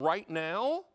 right now,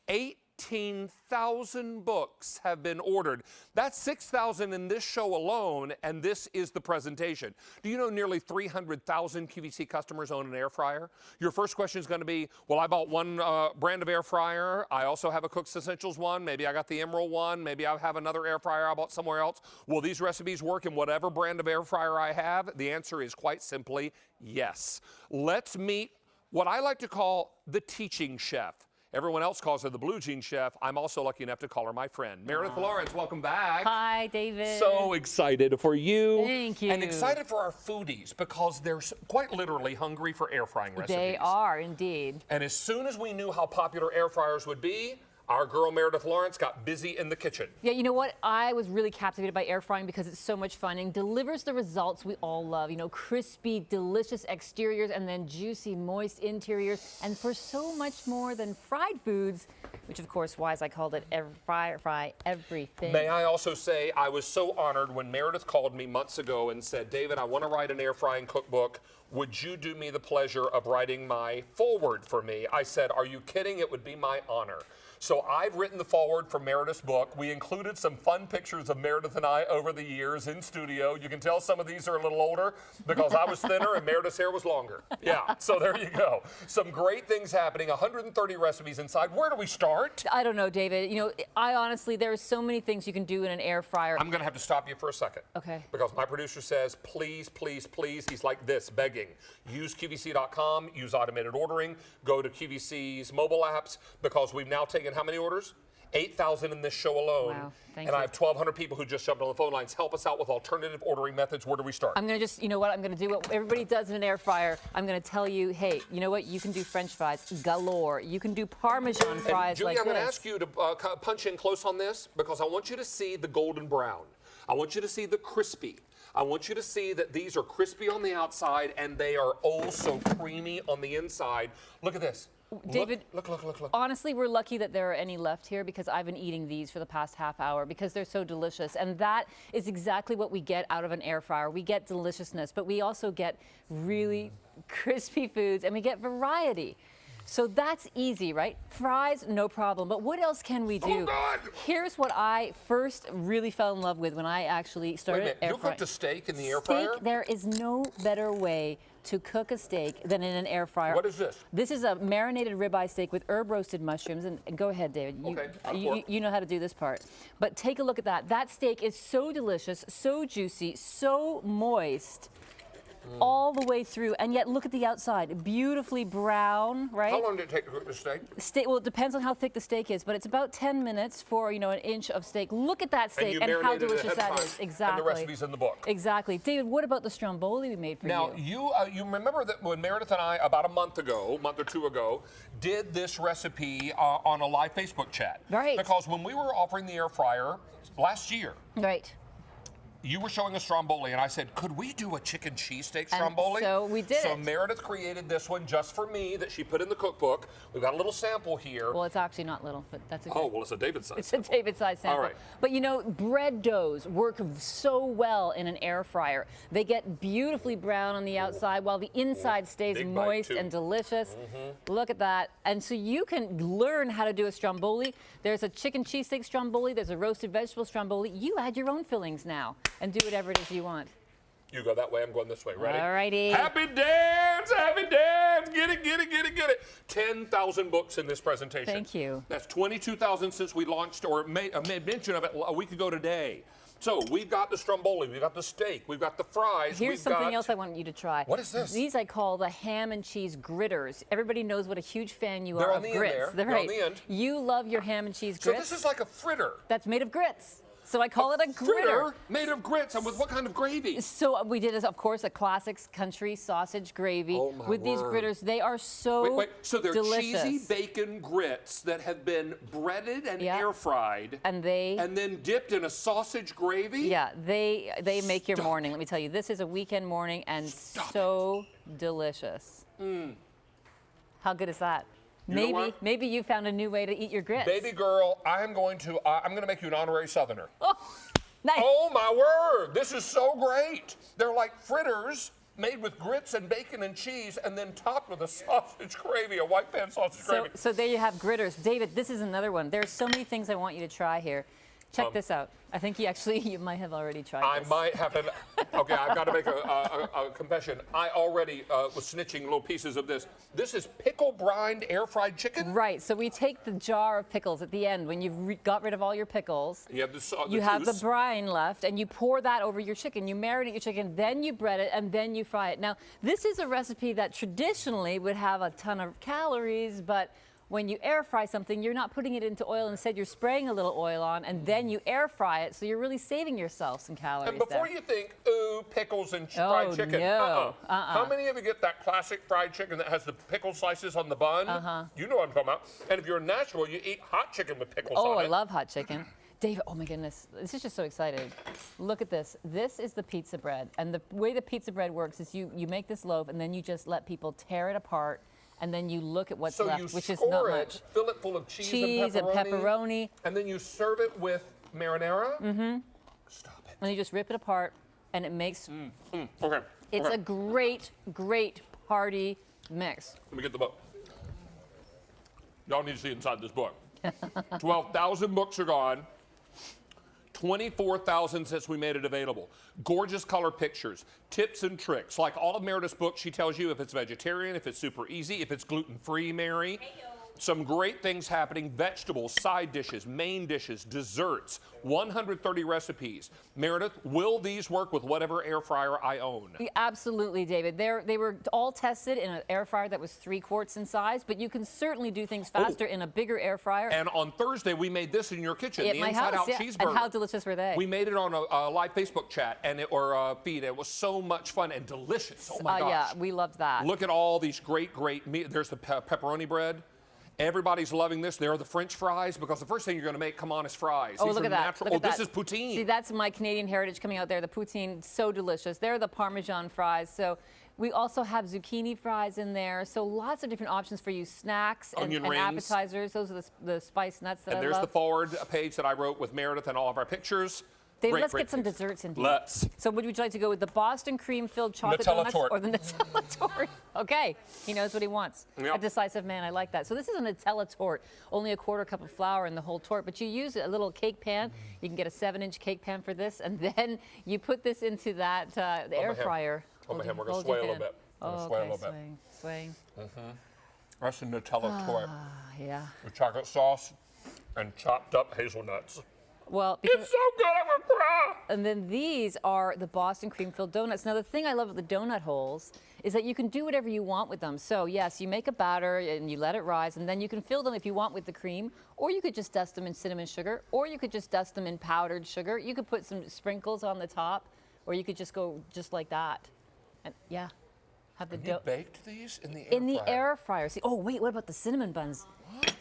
18,000 books have been ordered. That's 6,000 in this show alone, and this is the presentation. Do you know nearly 300,000 QVC customers own an air fryer? Your first question is going to be, well, I bought one brand of air fryer. I also have a Cook's Essentials one. Maybe I got the Emerald one. Maybe I have another air fryer I bought somewhere else. Will these recipes work in whatever brand of air fryer I have? The answer is quite simply yes. Let's meet what I like to call the teaching chef. Everyone else calls her the blue jean chef. I'm also lucky enough to call her my friend. Meredith Laurence, welcome back. Hi, David. So excited for you. Thank you. And excited for our foodies because they're quite literally hungry for air frying recipes. They are, indeed. And as soon as we knew how popular air fryers would be, our girl Meredith Laurence got busy in the kitchen. Yeah, you know what? I was really captivated by air frying because it's so much fun and delivers the results we all love. You know, crispy, delicious exteriors and then juicy, moist interiors. And for so much more than fried foods, which of course why I called it fry everything. May I also say I was so honored when Meredith called me months ago and said, David, I want to write an air frying cookbook. Would you do me the pleasure of writing my foreword for me? I said, are you kidding? It would be my honor. So I've written the foreword for Meredith's book. We included some fun pictures of Meredith and I over the years in studio. You can tell some of these are a little older because I was thinner and Meredith's hair was longer. Yeah, so there you go. Some great things happening, 130 recipes inside. Where do we start? I don't know, David. You know, I honestly, there are so many things you can do in an air fryer. I'm gonna have to stop you for a second. Okay. Because my producer says, please, please, please, he's like this, begging. Use QVC.com, use automated ordering, go to QVC's mobile apps because we've now taken how many orders? 8,000 in this show alone. Wow, thank and you. I have 1,200 people who just jumped on the phone lines. Help us out with alternative ordering methods. Where do we start? I'm going to just, you know what, I'm going to do what everybody does in an air fryer. I'm going to tell you, hey, you know what, you can do French fries galore. You can do Parmesan fries Julie, like I'm going to this. ask you to punch in close on this because I want you to see the golden brown. I want you to see the crispy. I want you to see that these are crispy on the outside and they are oh so creamy on the inside. Look at this. David, look. Honestly, we're lucky that there are any left here because I've been eating these for the past half hour because they're so delicious. And that is exactly what we get out of an air fryer. We get deliciousness, but we also get really crispy foods and we get variety. So that's easy, right? Fries, no problem. But what else can we do? Oh, God! Here's what I first really fell in love with when I actually started Wait a minute, you cooked a steak in the air fryer? There is no better way to cook a steak than in an air fryer. What is this? This is a marinated ribeye steak with herb roasted mushrooms. And go ahead, David. You know how to do this part. But take a look at that. That steak is so delicious, so juicy, so moist. All the way through, and yet look at the outside, beautifully brown, right? How long did it take to cook the steak? Well, it depends on how thick the steak is, but it's about 10 minutes for, you know, an inch of steak. Look at that steak and how delicious that is. Exactly. And the recipe's in the book. Exactly. David, what about the stromboli we made for you? Now, you remember that when Meredith and I, about a month or two ago, did this recipe on a live Facebook chat. Right. Because when we were offering the air fryer last year, right. You were showing a stromboli, and I said, could we do a chicken cheesesteak stromboli? So we did. So Meredith created this one just for me that she put in the cookbook. We've got a little sample here. Well, it's actually not little, but that's okay. Oh, well, it's a David size. It's a David size sample. All right. But you know, bread doughs work so well in an air fryer. They get beautifully brown on the outside while the inside stays Big moist and delicious. Look at that. And so you can learn how to do a stromboli. There's a chicken cheesesteak stromboli. There's a roasted vegetable stromboli. You add your own fillings now and do whatever it is you want. You go that way, I'm going this way. Ready? All righty. Happy dance, happy dance. Get it, get it, get it, get it. 10,000 books in this presentation. Thank you. That's 22,000 since we launched or made mention of it a week ago today. So we've got the stromboli, we've got the steak, we've got the fries. Here's something else I want you to try. What is this? These I call the ham and cheese gritters. Everybody knows what a huge fan you They're are on of the grits. end there. They're They're right. on the end. You love your ham and cheese So grits. this is like a fritter. That's made of grits. So I call it a gritter. Fritter made of grits, and with what kind of gravy? So we did, of course, a classic country sausage gravy with these gritters. They are so Wait. So they're delicious. cheesy bacon grits that have been breaded and air fried, and then dipped in a sausage gravy. Yeah, they make your morning. Let me tell you, this is a weekend morning and so delicious. How good is that? Maybe you found a new way to eat your grits. Baby girl, I'm going to make you an honorary Southerner. Oh, nice. Oh my word, this is so great. They're like fritters, made with grits and bacon and cheese, and then topped with a sausage gravy, a white pan sausage gravy. So there you have gritters. David, this is another one. There's so many things I want you to try here. Check this out. I think you might have already tried this. I might have to. Okay, I've got to make a confession. I already was snitching little pieces of this. This is pickle brined air fried chicken. Right. So we take the jar of pickles at the end when you've got rid of all your pickles. You have the You have the juice. brine left, and you pour that over your chicken. You marinate your chicken, then you bread it, and then you fry it. Now, this is a recipe that traditionally would have a ton of calories, but when you air fry something, you're not putting it into oil. Instead, you're spraying a little oil on, and then you air fry it. So you're really saving yourself some calories. And before there. you think, ooh, pickles and fried chicken. No. How many of you get that classic fried chicken that has the pickle slices on the bun? You know what I'm talking about. And if you're a natural, you eat hot chicken with pickles on it. Oh, I love hot chicken. David, oh my goodness, this is just so excited. Look at this. This is the pizza bread. And the way the pizza bread works is you make this loaf, and then you just let people tear it apart. And then you look at what's left, which is not much. Fill it full of cheese and pepperoni. And then you serve it with marinara. Stop it. And you just rip it apart, and it makes. Okay. It's a great, great party mix. Let me get the book. Y'all need to see inside this book. 12,000 books are gone. 24,000 since we made it available. Gorgeous color pictures, tips and tricks. Like all of Meredith's books, she tells you if it's vegetarian, if it's super easy, if it's gluten-free, Mary. Some great things happening, vegetables, side dishes, main dishes, desserts, 130 recipes. Meredith, will these work with whatever air fryer I own? Absolutely, David. They were all tested in an air fryer that was 3 quarts in size, but you can certainly do things faster in a bigger air fryer. And on Thursday, we made this in your kitchen, At the my Inside house, Out cheeseburger. And how delicious were they? We made it on a live Facebook chat or feed. It was so much fun and delicious. Oh my gosh. Yeah, we loved that. Look at all these great meat. There's the pepperoni bread. Everybody's loving this. There are the French fries, because the first thing you're going to make, come on, is fries. Oh, These look are at that. natural. Look at this that. is poutine. See, that's my Canadian heritage coming out there. The poutine, so delicious. They're the Parmesan fries. So we also have zucchini fries in there. So lots of different options for you. Snacks and Onion rings. appetizers. Those are the spice nuts that And I there's love. the forward page that I wrote with Meredith and all of our pictures. Dave, Great, let's great get some things. desserts in here. Let's. So would you like to go with the Boston cream-filled chocolate Nutella donuts tort. or the Nutella tort? Okay, he knows what he wants. Yep. A decisive man, I like that. So this is a Nutella tort, only a 1/4 cup of flour in the whole tort, but you use a little cake pan. You can get a 7-inch cake pan for this, and then you put this into that the air fryer. Hold my hand. We're going Hold to sway a your little bit. We're Oh, going to sway a okay, little bit. swaying. That's the Nutella tort Yeah. with chocolate sauce and chopped up hazelnuts. Well, because, It's so good, I'm going to cry. and then these are the Boston cream-filled donuts. Now, the thing I love with the donut holes is that you can do whatever you want with them. So, yes, you make a batter and you let it rise, and then you can fill them if you want with the cream, or you could just dust them in cinnamon sugar, or you could just dust them in powdered sugar. You could put some sprinkles on the top, or you could just go just like that. And, yeah, have the You dough. baked these in the air In the fryer? air fryer. See, oh, wait, what about the cinnamon buns?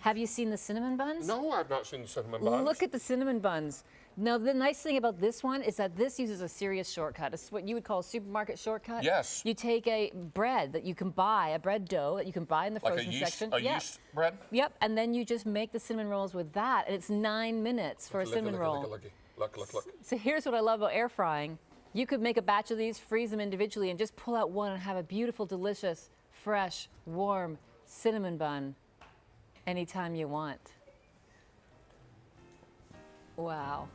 Have you seen the cinnamon buns? No, I've not seen the cinnamon buns. Look at the cinnamon buns. Now, the nice thing about this one is that this uses a serious shortcut. It's what you would call a supermarket shortcut. Yes. You take a bread that you can buy, a bread dough that you can buy in the Like frozen section. yeast bread? Yep, and then you just make the cinnamon rolls with that, and it's 9 minutes for a cinnamon roll. Look. So here's what I love about air frying. You could make a batch of these, freeze them individually, and just pull out one and have a beautiful, delicious, fresh, warm cinnamon bun anytime you want. Wow.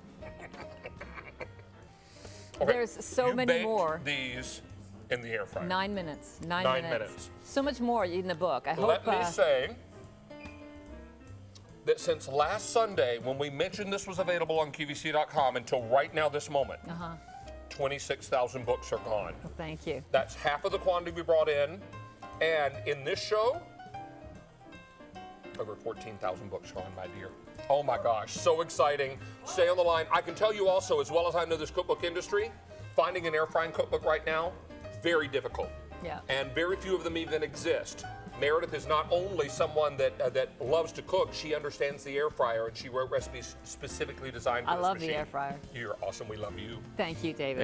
Okay, There's so you many baked more. these in the air fryer. 9 minutes. 9 9 minutes. minutes. So much more in the book. I hope. Let me say that since last Sunday, when we mentioned this was available on QVC.com, until right now, this moment, 26,000 books are gone. Well, thank you. That's half of the quantity we brought in. And in this show, over 14,000 books gone, my dear. Oh my gosh, so exciting. Stay on the line. I can tell you also, as well as I know this cookbook industry, finding an air frying cookbook right now, very difficult. Yeah. And very few of them even exist. Meredith is not only someone that loves to cook, she understands the air fryer, and she wrote recipes specifically designed for I this love the machine. air fryer. You're awesome. We love you. Thank you, David.